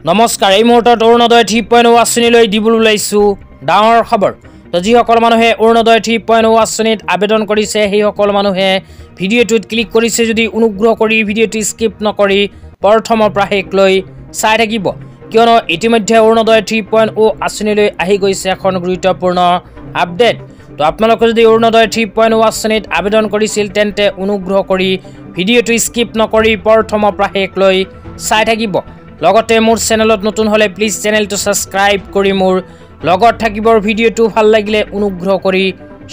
নমস্কাৰ এই মুহূৰ্তত অৰুণোদয় 3.0 আঁচনিলৈ দিবলৈ ওলাইছো ডাঙৰ খবৰ। তো যিসকল মানুহে অৰুণোদয় 3.0 আঁচনিত আবেদন কৰিছে সেই সকল মানুহে ভিডিঅ'টোত ক্লিক কৰিছে যদি অনুগ্ৰহ কৰি ভিডিঅ'টো স্কিপ নকৰি প্ৰথমৰ পৰা শেষলৈ চাই থাকিব, কিয়নো ইতিমধ্যে অৰুণোদয় 3.0 আঁচনিলৈ আহি গৈছে এখন গুৰুত্বপূৰ্ণ আপডেট। তো আপোনালোকে যদি অৰুণোদয় 3.0 আঁচনিত আবেদন কৰিছিল তেন্তে অনুগ্ৰহ কৰি ভিডিঅ'টো স্কিপ নকৰি প্ৰথমৰ পৰা শেষলৈ চাই থাকিব। লগতে মোৰ চেনেলত নতুন হলে প্লিজ চেনেলটো সাবস্ক্ৰাইব কৰি মোৰ লগত থাকিবৰ ভিডিঅ'টো ভাল লাগিলে অনুগ্ৰহ কৰি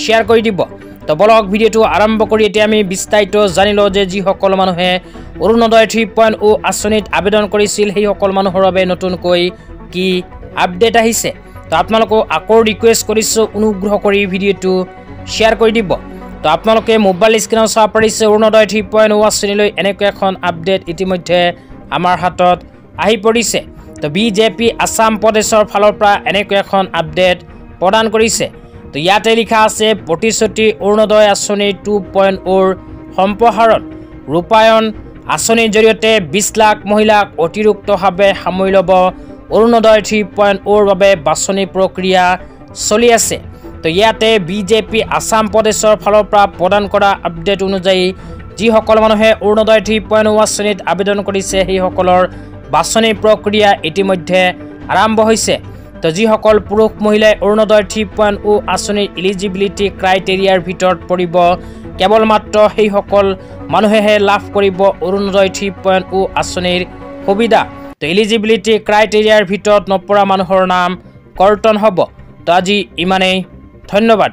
শেয়াৰ কৰি দিব। তো বলক ভিডিঅ'টো আৰম্ভ কৰি এতিয়া আমি বিস্তাৰিত জানি লওঁ যে যিসকল মানুহে অৰুণোদয় 3.0 আঁচনিত আবেদন কৰিছিল সেই সকল মানুহৰ বাবে নতুনকৈ কি আপডেট আহিছে। তো আপোনালোকক আকৌ ৰিকুৱেষ্ট কৰিছো অনুগ্ৰহ কৰি ভিডিঅ'টো শেয়াৰ কৰি দিব। তো আপোনালোকে মোবাইল স্ক্ৰীনত চাব পাৰিছে অৰুণোদয় 3.0 আঁচনিলৈ এনেকৈ এখন আপডেট ইতিমধ্যে আমাৰ হাতত আহি পৰিছে। তো বিজেপি আসাম প্ৰদেশৰ ফালৰ পৰা এনেকৈ এখন আপডেট প্ৰদান কৰিছে। তো ইয়াতে লিখা আছে প্ৰতিশ্ৰুতি অৰুণোদয় আঁচনি 2.0 সম্প্ৰসাৰণ ৰূপায়ণ আঁচনিৰ জৰিয়তে 20 লাখ মহিলাক অতিৰিক্তভাৱে সামৰি ল'ব অৰুণোদয় 3.0 বাবে বাছনি প্ৰক্ৰিয়া চলি আছে। তো ইয়াতে বিজেপি আসাম প্ৰদেশৰ ফালৰ পৰা প্ৰদান কৰা আপডেট অনুযায়ী যিসকল মানুহে অৰুণোদয় 3.0 আঁচনিত আবেদন কৰিছে সেই সকলৰ বাছনি প্ৰক্ৰিয়া ইতিমধ্যে আৰম্ভ হৈছে। তো যিসকল পুৰুষ মহিলাই অৰুণোদয় 3.0 আঁচনিৰ এলিজিবিলিটি ক্ৰাইটেৰিয়াৰ ভিতৰত পৰিব কেৱল মাত্ৰ সেই সকল মানুহেহে লাভ কৰিব অৰুণোদয় 3.0 আঁচনিৰ সুবিধা। তো এলিজিবিলিটি ক্ৰাইটেৰিয়াৰ ভিতৰত নপৰা মানুহৰ নাম কৰ্তন হ'ব। তো আজি ইমানেই, ধন্যবাদ।